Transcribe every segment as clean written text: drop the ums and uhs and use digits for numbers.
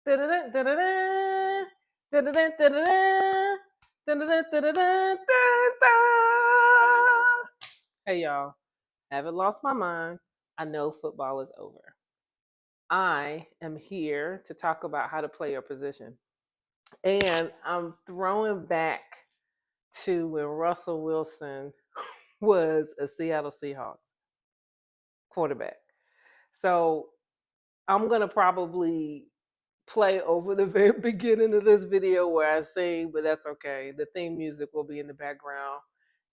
Da-da-da, da-da-da, da-da-da, da-da-da, da-da-da, da-da-da, da-da. Hey y'all, haven't lost my mind. I know football is over. I am here to talk about how to play your position. And I'm throwing back to when Russell Wilson was a Seattle Seahawks quarterback. So I'm going to probably play over the very beginning of this video where I sing, but that's okay. The theme music will be in the background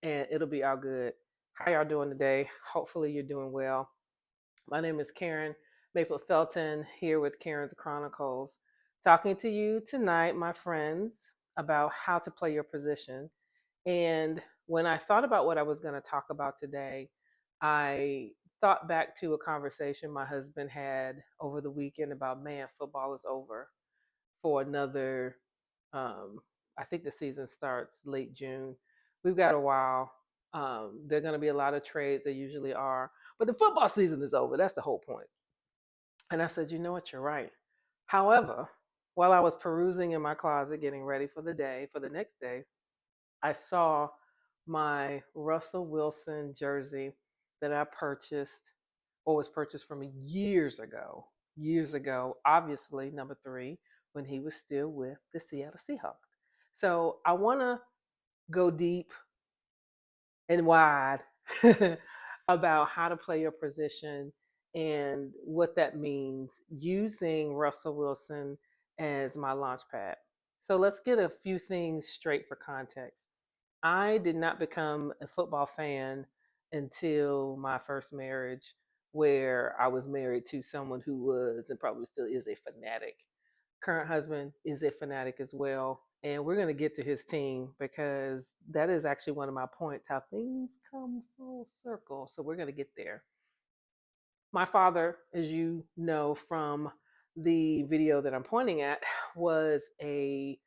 and it'll be all good. How y'all doing today? Hopefully you're doing well. My name is Karen Maple Felton here with Karen's Chronicles, talking to you tonight, my friends, about how to play your position. And when I thought about what I was going to talk about today, I thought back to a conversation my husband had over the weekend about, man, football is over for another, I think the season starts late June. We've got a while. There are going to be a lot of trades, there usually are, but the football season is over. That's the whole point. And I said, you know what, you're right. However, while I was perusing in my closet, getting ready for the day, for the next day, I saw my Russell Wilson jersey that I purchased or was purchased from me years ago. Years ago, obviously, number three, when he was still with the Seattle Seahawks. So I want to go deep and wide about how to play your position and what that means using Russell Wilson as my launch pad. So let's get a few things straight for context. I did not become a football fan until my first marriage, where I was married to someone who was and probably still is a fanatic. Current husband is a fanatic as well. And we're going to get to his team because that is actually one of my points, how things come full circle. So we're going to get there. My father, as you know from the video that I'm pointing at, was a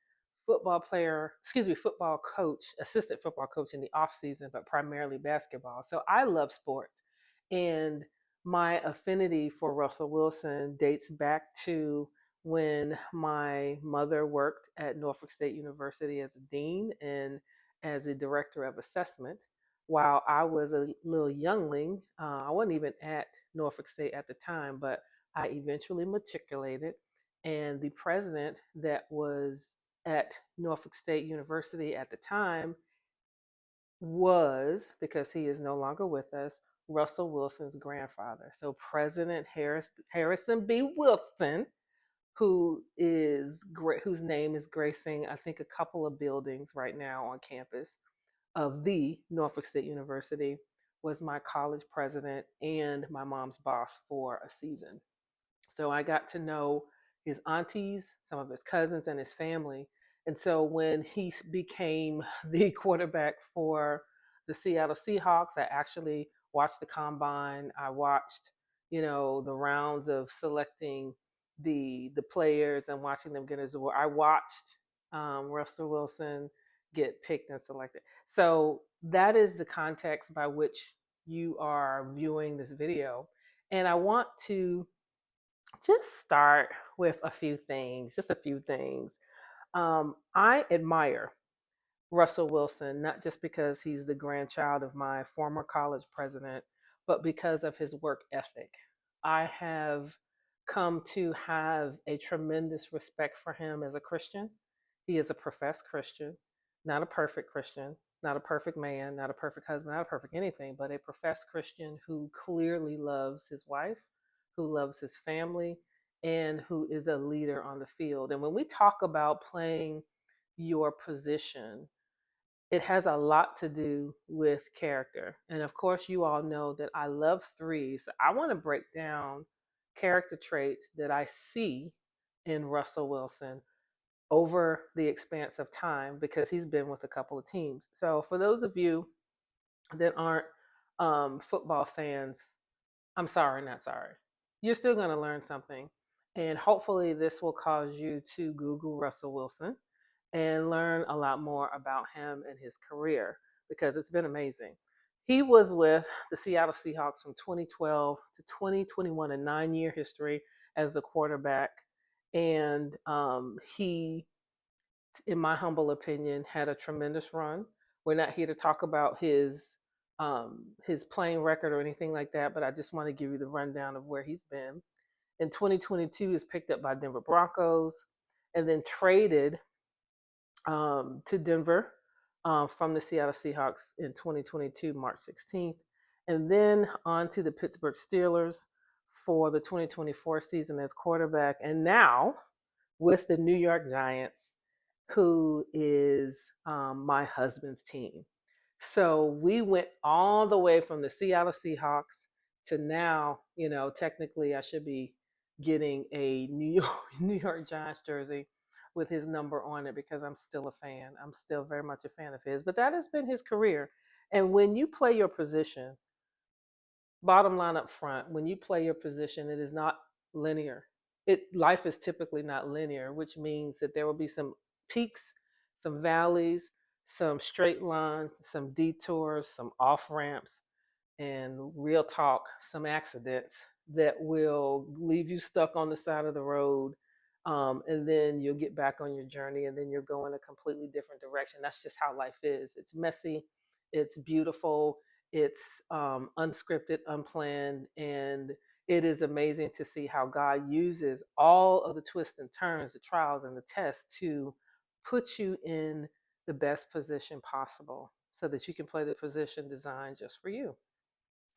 football player, excuse me, football coach, assistant football coach in the off season, but primarily basketball. So I love sports. And my affinity for Russell Wilson dates back to when my mother worked at Norfolk State University as a dean and as a director of assessment. While I was a little youngling, I wasn't even at Norfolk State at the time, but I eventually matriculated. And the president that was at Norfolk State University at the time was, because he is no longer with us, Russell Wilson's grandfather. So President Harrison B. Wilson, whose name is gracing, I think, a couple of buildings right now on campus of the Norfolk State University, was my college president and my mom's boss for a season. So I got to know his aunties, some of his cousins, and his family. And so when he became the quarterback for the Seattle Seahawks, I actually watched the combine. I watched, the rounds of selecting the players and watching them get his award. I watched Russell Wilson get picked and selected. So that is the context by which you are viewing this video. And I want to just start with a few things, just a few things. I admire Russell Wilson, not just because he's the grandchild of my former college president, but because of his work ethic. I have come to have a tremendous respect for him as a Christian. He is a professed Christian, not a perfect Christian, not a perfect man, not a perfect husband, not a perfect anything, but a professed Christian who clearly loves his wife, who loves his family, and who is a leader on the field. And when we talk about playing your position, it has a lot to do with character. And of course, you all know that I love threes. So I want to break down character traits that I see in Russell Wilson over the expanse of time because he's been with a couple of teams. So, for those of you that aren't football fans, I'm sorry, not sorry. You're still going to learn something. And hopefully, this will cause you to Google Russell Wilson and learn a lot more about him and his career because it's been amazing. He was with the Seattle Seahawks from 2012 to 2021, a 9-year history as a quarterback. And he, in my humble opinion, had a tremendous run. We're not here to talk about his playing record or anything like that, but I just want to give you the rundown of where he's been. In 2022, is picked up by Denver Broncos, and then traded to Denver from the Seattle Seahawks in 2022, March 16th, and then on to the Pittsburgh Steelers for the 2024 season as quarterback, and now with the New York Giants, who is my husband's team. So we went all the way from the Seattle Seahawks to now, technically I should be getting a New York New York Giants jersey with his number on it because I'm still a fan. I'm still very much a fan of his. But that has been his career. And when you play your position, bottom line up front, when you play your position, it is not linear. Life is typically not linear, which means that there will be some peaks, some valleys, some straight lines, some detours, some off ramps, and real talk, some accidents that will leave you stuck on the side of the road. And then you'll get back on your journey, and then you'll go in a completely different direction. That's just how life is. It's messy, it's beautiful, it's unscripted, unplanned, and it is amazing to see how God uses all of the twists and turns, the trials and the tests to put you in the best position possible so that you can play the position designed just for you.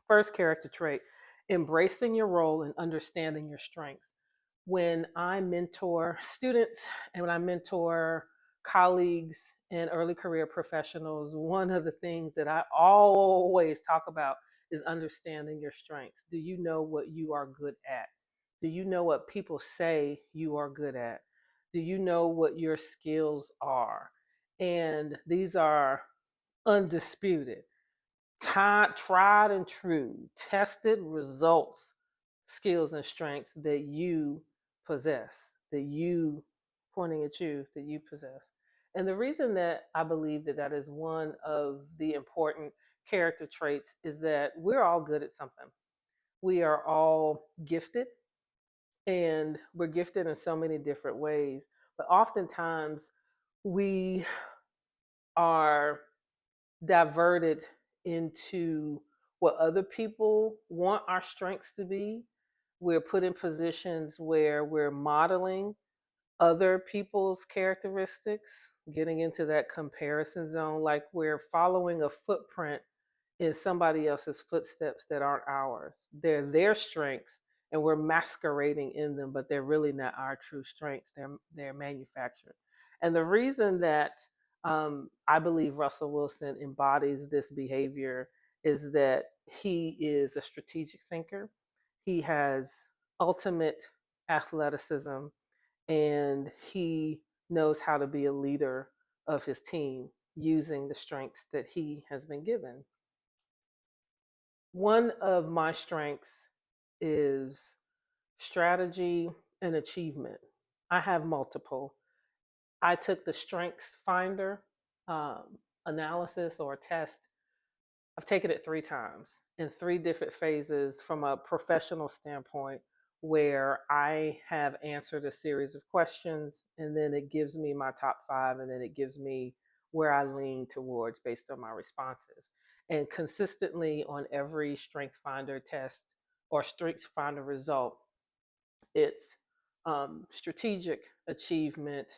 First character trait, embracing your role and understanding your strengths. When I mentor students and when I mentor colleagues and early career professionals, one of the things that I always talk about is understanding your strengths. Do you know what you are good at? Do you know what people say you are good at? Do you know what your skills are? And these are undisputed, tried and true, tested results, skills and strengths that you possess, that you, pointing at you, that you possess. And the reason that I believe that that is one of the important character traits is that we're all good at something. We are all gifted, and we're gifted in so many different ways. But oftentimes we are diverted into what other people want our strengths to be. We're put in positions where we're modeling other people's characteristics, getting into that comparison zone, like we're following a footprint in somebody else's footsteps that aren't ours. They're their strengths and we're masquerading in them, but they're really not our true strengths. They're manufactured. And the reason that I believe Russell Wilson embodies this behavior is that he is a strategic thinker. He has ultimate athleticism, and he knows how to be a leader of his team using the strengths that he has been given. One of my strengths is strategy and achievement. I have multiple. I took the Strengths Finder analysis or test. I've taken it 3 times in 3 different phases from a professional standpoint, where I have answered a series of questions and then it gives me my top 5 and then it gives me where I lean towards based on my responses. And consistently on every Strengths Finder test or Strengths Finder result, it's strategic, achievement,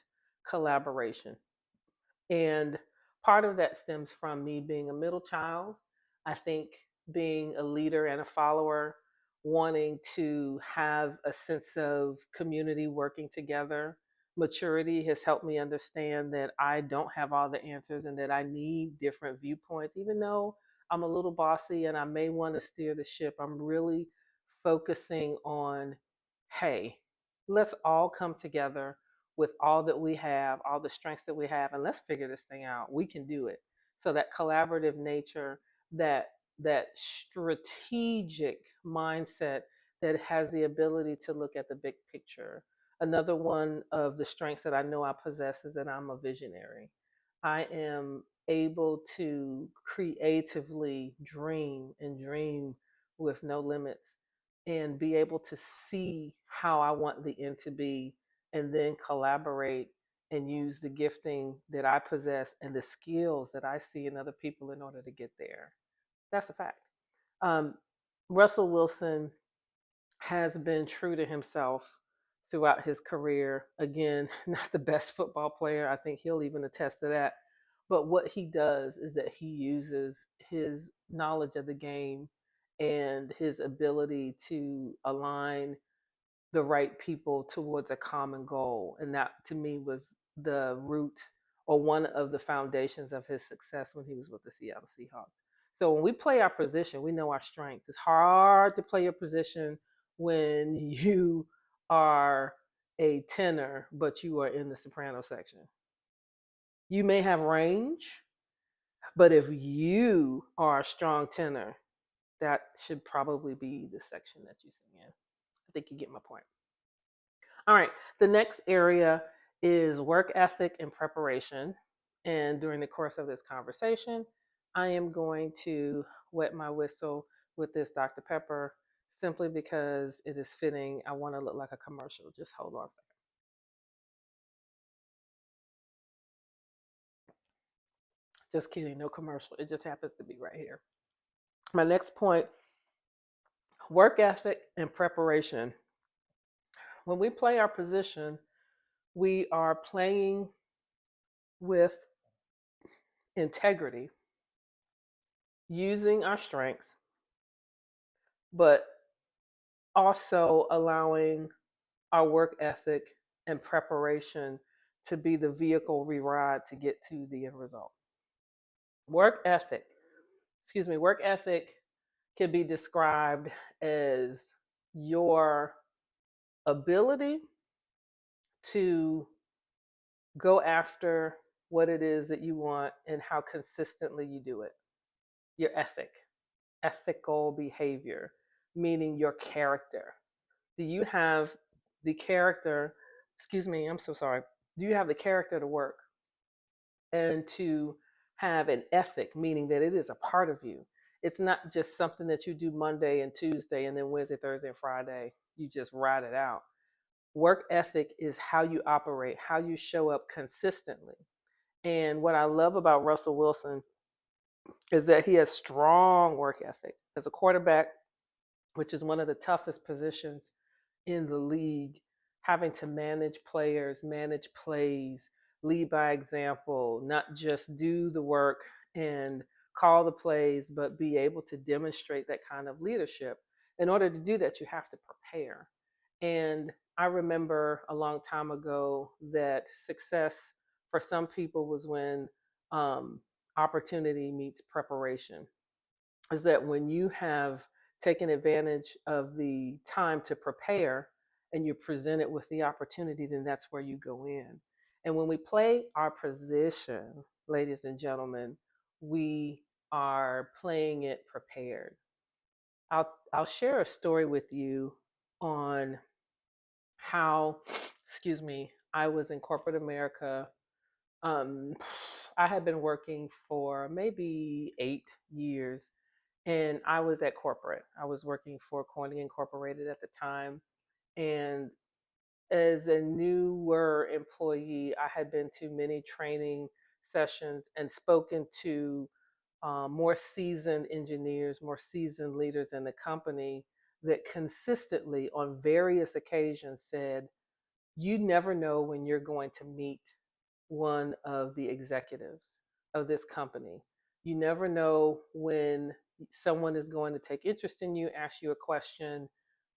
collaboration. And part of that stems from me being a middle child. I think being a leader and a follower, wanting to have a sense of community working together. Maturity has helped me understand that I don't have all the answers and that I need different viewpoints. Even though I'm a little bossy and I may want to steer the ship, I'm really focusing on, hey, let's all come together with all that we have, all the strengths that we have, and let's figure this thing out. We can do it. So that collaborative nature, that that strategic mindset that has the ability to look at the big picture. Another one of the strengths that I know I possess is that I'm a visionary. I am able to creatively dream and dream with no limits and be able to see how I want the end to be and then collaborate and use the gifting that I possess and the skills that I see in other people in order to get there. That's a fact. Um, Russell Wilson has been true to himself throughout his career. Again, not the best football player. I think he'll even attest to that. But what he does is that he uses his knowledge of the game and his ability to align the right people towards a common goal. And that to me was the root or one of the foundations of his success when he was with the Seattle Seahawks. So when we play our position, we know our strengths. It's hard to play your position when you are a tenor, but you are in the soprano section. You may have range, but if you are a strong tenor, that should probably be the section that you sing in. I think you get my point. All right, the next area is work ethic and preparation. And during the course of this conversation, I am going to wet my whistle with this Dr. Pepper simply because it is fitting. I want to look like a commercial. Just hold on a second. Just kidding, no commercial. It just happens to be right here. My next point, work ethic and preparation. When we play our position, we are playing with integrity, using our strengths, but also allowing our work ethic and preparation to be the vehicle we ride to get to the end result. Work ethic, work ethic can be described as your ability to go after what it is that you want and how consistently you do it. Your ethical behavior, meaning your character. Do you have the character, I'm so sorry. Do you have the character to work and to have an ethic, meaning that it is a part of you? It's not just something that you do Monday and Tuesday and then Wednesday, Thursday, and Friday. You just ride it out. Work ethic is how you operate, how you show up consistently. And what I love about Russell Wilson is that he has strong work ethic. As a quarterback, which is one of the toughest positions in the league, having to manage players, manage plays, lead by example, not just do the work and call the plays, but be able to demonstrate that kind of leadership. In order to do that, you have to prepare. And I remember a long time ago that success for some people was when opportunity meets preparation. Is that when you have taken advantage of the time to prepare and you're presented with the opportunity, then that's where you go in. And when we play our position, ladies and gentlemen, we are playing it prepared. I'll share a story with you on how, I was in corporate America. Um, I had been working for maybe 8 years, and I was at corporate. I was working for Corning Incorporated at the time. And as a newer employee, I had been to many training sessions and spoken to more seasoned engineers, more seasoned leaders in the company that consistently, on various occasions, said, you never know when you're going to meet one of the executives of this company. You never know when someone is going to take interest in you, ask you a question.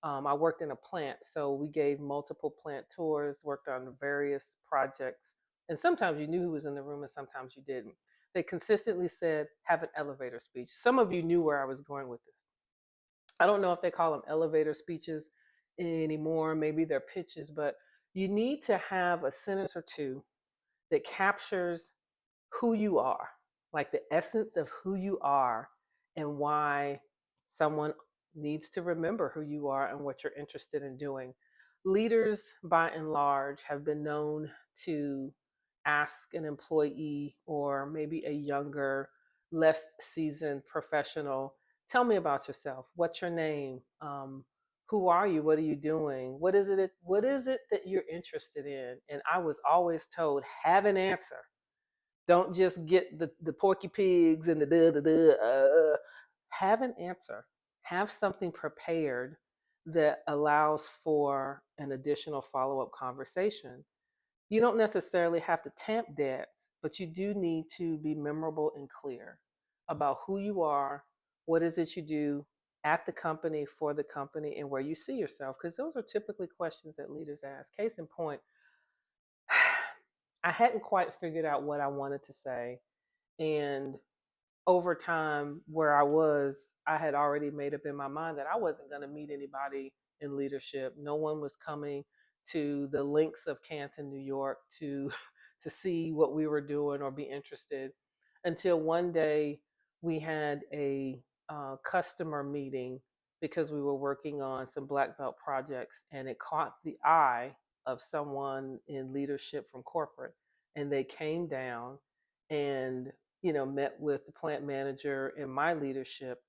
I worked in a plant, so we gave multiple plant tours, worked on various projects, and sometimes you knew who was in the room and sometimes you didn't. They consistently said, have an elevator speech. Some of you knew where I was going with this. I don't know if they call them elevator speeches anymore, maybe they're pitches, but you need to have a sentence or two that captures who you are, like the essence of who you are and why someone needs to remember who you are and what you're interested in doing. Leaders, by and large, have been known to ask an employee or maybe a younger, less seasoned professional, tell me about yourself. What's your name? Who are you? What are you doing? What is it that you're interested in? And I was always told, have an answer. Don't just get the porky pigs and the da da da. Have an answer. Have something prepared that allows for an additional follow up conversation. You don't necessarily have to tap dance, but you do need to be memorable and clear about who you are, what is it you do at the company, for the company, and where you see yourself. Because those are typically questions that leaders ask. Case in point, I hadn't quite figured out what I wanted to say. And over time, where I was, I had already made up in my mind that I wasn't going to meet anybody in leadership. No one was coming to the links of Canton, New York, to to see what we were doing or be interested, until one day we had a customer meeting because we were working on some black belt projects, and it caught the eye of someone in leadership from corporate, and they came down and met with the plant manager and my leadership.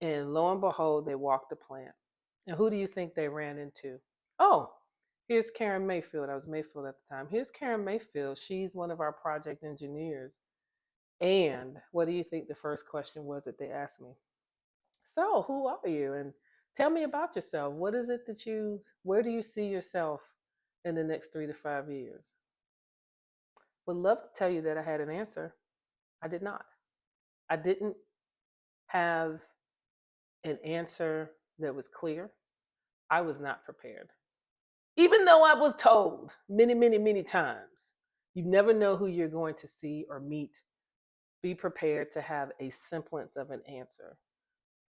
And lo and behold, they walked the plant. And who do you think they ran into? Oh, here's Karen Mayfield. I was Mayfield at the time. Here's Karen Mayfield. She's one of our project engineers. And what do you think the first question was that they asked me? So, who are you? And tell me about yourself. What is it that where do you see yourself in the next 3 to 5 years? Would love to tell you that I had an answer. I did not. I didn't have an answer that was clear. I was not prepared. Even though I was told many, many, many times, you never know who you're going to see or meet. Be prepared to have a semblance of an answer,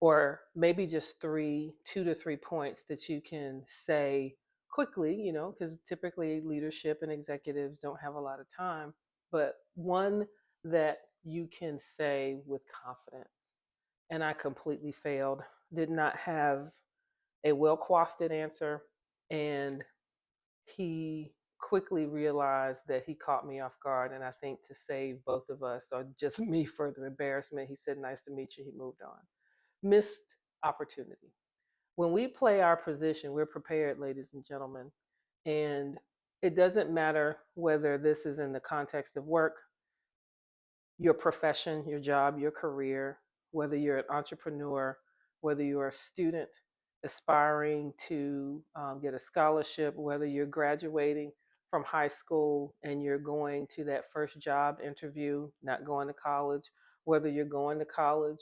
or maybe just 2 to 3 points that you can say quickly, because typically leadership and executives don't have a lot of time, but one that you can say with confidence. And I completely failed, did not have a well crafted answer. And he quickly realized that he caught me off guard. And I think to save both of us, or just me further embarrassment, he said, "Nice to meet you." He moved on. Missed opportunity. When we play our position, we're prepared, ladies and gentlemen. And it doesn't matter whether this is in the context of work, your profession, your job, your career, whether you're an entrepreneur, whether you're a student aspiring to get a scholarship, whether you're graduating from high school and you're going to that first job interview, not going to college, whether you're going to college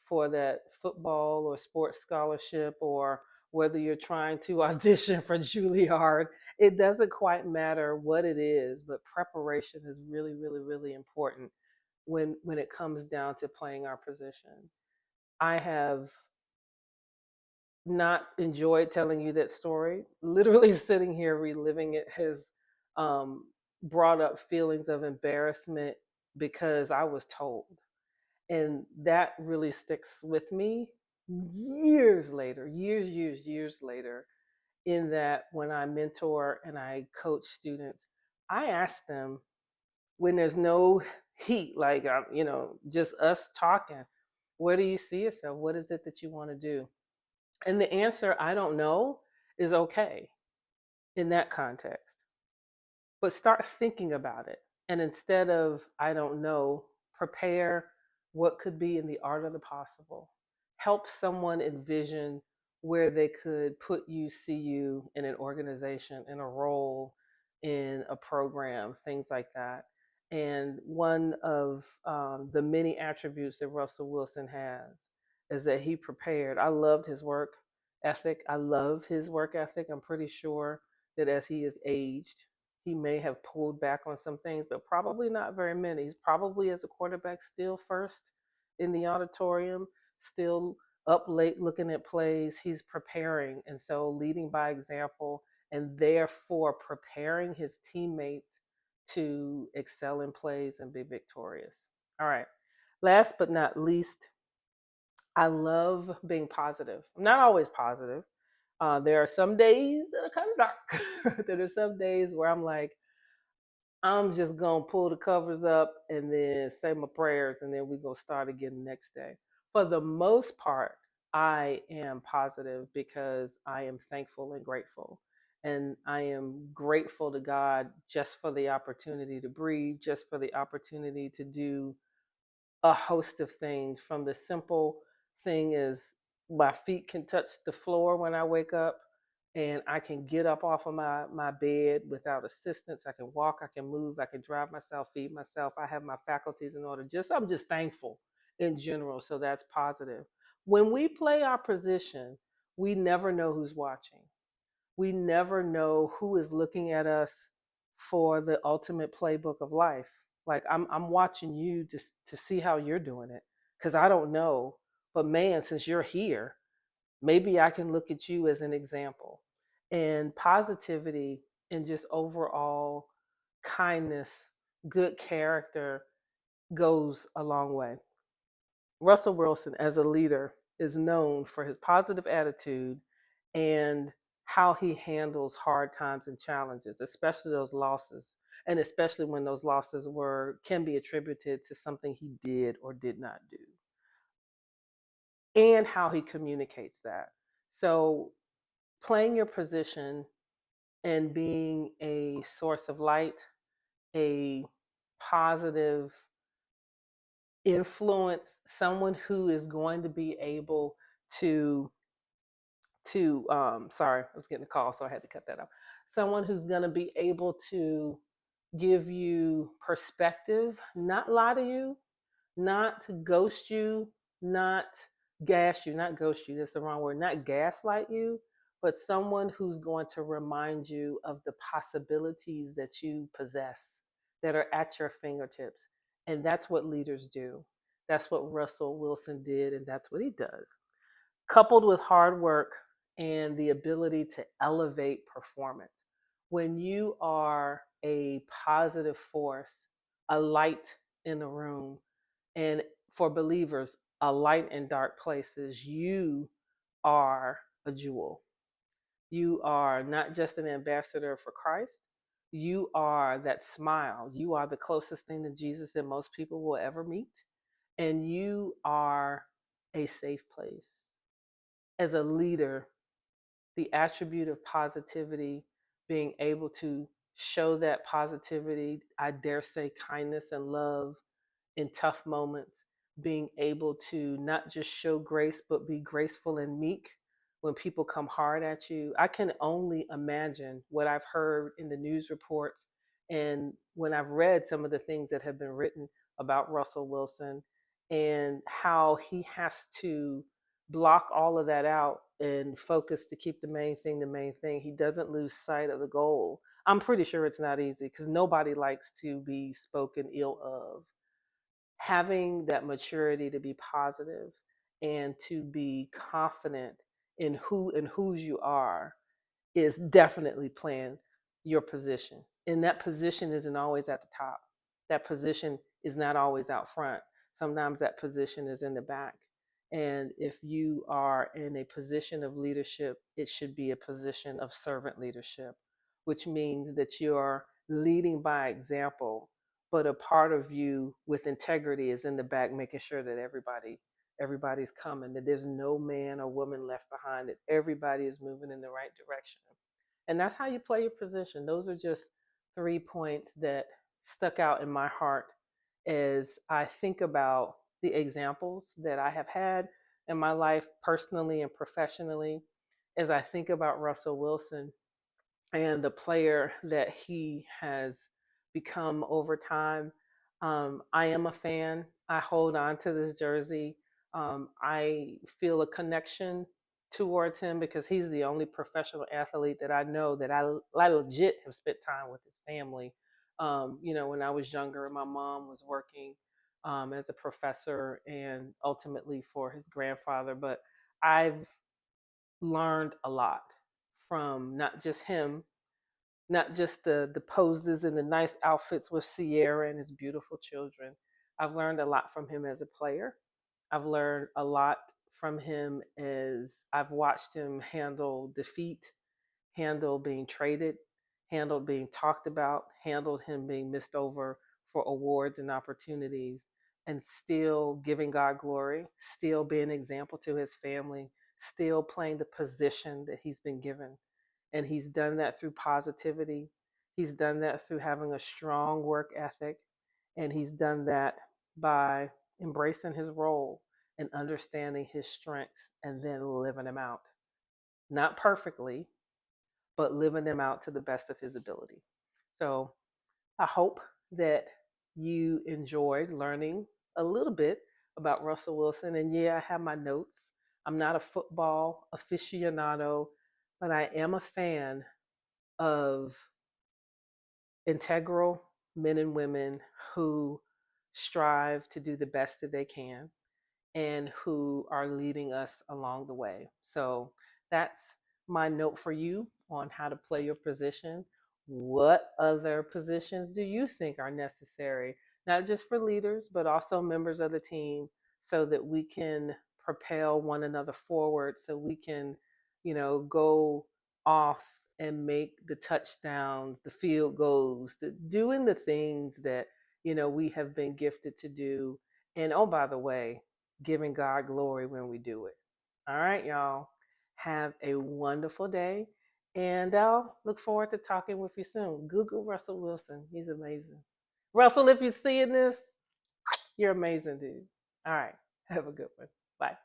for that football or sports scholarship, or whether you're trying to audition for Juilliard, it doesn't quite matter what it is, but preparation is really, really, really important when it comes down to playing our position. I have not enjoyed telling you that story. Literally sitting here reliving it has brought up feelings of embarrassment because I was told. And that really sticks with me years later, years later, in that when I mentor and I coach students, I ask them, when there's no heat, like just us talking, where do you see yourself? What is it that you want to do? And the answer, I don't know, is okay in that context. But start thinking about it. And instead of I don't know, prepare what could be in the art of the possible. Help someone envision where they could put you, see you in an organization, in a role, in a program, things like that. And one of the many attributes that Russell Wilson has is that he prepared. I loved his work ethic. I love his work ethic. I'm pretty sure that as he has aged, he may have pulled back on some things, but probably not very many. He's probably, as a quarterback, still first in the auditorium, still up late looking at plays. He's preparing, and so leading by example, and therefore preparing his teammates to excel in plays and be victorious. All right. Last but not least, I love being positive. I'm not always positive. There are some days that are kind of dark. There are some days where I'm like, I'm just gonna pull the covers up and then say my prayers, and then we gonna start again the next day. For the most part, I am positive because I am thankful and grateful. And I am grateful to God just for the opportunity to breathe, just for the opportunity to do a host of things, from the simple thing as my feet can touch the floor when I wake up and I can get up off of my bed without assistance. I can walk, I can move, I can drive myself, feed myself. I have my faculties in order. I'm just thankful in general. So that's positive. When we play our position, we never know who's watching. We never know who is looking at us for the ultimate playbook of life. Like I'm watching you just to see how you're doing it because I don't know. But man, since you're here, maybe I can look at you as an example. And positivity and just overall kindness, good character goes a long way. Russell Wilson, as a leader, is known for his positive attitude and how he handles hard times and challenges, especially those losses, and especially when those losses were can be attributed to something he did or did not do, and how he communicates that. So, playing your position and being a source of light, a positive influence, someone who is going to be able to sorry, I was getting a call, so I had to cut that out. Someone who's going to be able to give you perspective, not lie to you, not to ghost you, not gas you, not ghost you, that's the wrong word, not gaslight you, but someone who's going to remind you of the possibilities that you possess that are at your fingertips. And that's what leaders do. That's what Russell Wilson did, and that's what he does. Coupled with hard work and the ability to elevate performance. When you are a positive force, a light in the room, and for believers, a light in dark places, you are a jewel. You are not just an ambassador for Christ. You are that smile. You are the closest thing to Jesus that most people will ever meet. And you are a safe place. As a leader, the attribute of positivity, being able to show that positivity, I dare say kindness and love in tough moments, being able to not just show grace, but be graceful and meek when people come hard at you. I can only imagine what I've heard in the news reports and when I've read some of the things that have been written about Russell Wilson and how he has to block all of that out and focus to keep the main thing the main thing. He doesn't lose sight of the goal. I'm pretty sure it's not easy because nobody likes to be spoken ill of. Having that maturity to be positive and to be confident in who and whose you are is definitely playing your position. And that position isn't always at the top. That position is not always out front. Sometimes that position is in the back. And if you are in a position of leadership, it should be a position of servant leadership, which means that you are leading by example, but a part of you with integrity is in the back making sure that everybody's coming, that there's no man or woman left behind, that everybody is moving in the right direction. And that's how you play your position. Those are just 3 points that stuck out in my heart as I think about the examples that I have had in my life, personally and professionally, as I think about Russell Wilson and the player that he has become over time. I am a fan. I hold on to this jersey. I feel a connection towards him because he's the only professional athlete that I know that I legit have spent time with his family. When I was younger, my mom was working as a professor and ultimately for his grandfather. But I've learned a lot from not just him, not just the poses and the nice outfits with Sierra and his beautiful children. I've learned a lot from him as a player. I've learned a lot from him as I've watched him handle defeat, handle being traded, handled being talked about, handled him being missed over for awards and opportunities. and still giving God glory, still being an example to his family, still playing the position that he's been given. And he's done that through positivity. He's done that through having a strong work ethic. And he's done that by embracing his role and understanding his strengths and then living them out. Not perfectly, but living them out to the best of his ability. So I hope that you enjoyed learning a little bit about Russell Wilson. And yeah, I have my notes. I'm not a football aficionado, but I am a fan of integral men and women who strive to do the best that they can and who are leading us along the way. So that's my note for you on how to play your position. What other positions do you think are necessary, not just for leaders, but also members of the team, so that we can propel one another forward, so we can, go off and make the touchdowns, the field goals, doing the things that, we have been gifted to do. And oh, by the way, giving God glory when we do it. All right, y'all. Have a wonderful day. And I'll look forward to talking with you soon. Google Russell Wilson. He's amazing. Russell, if you're seeing this, you're amazing, dude. All right. Have a good one. Bye.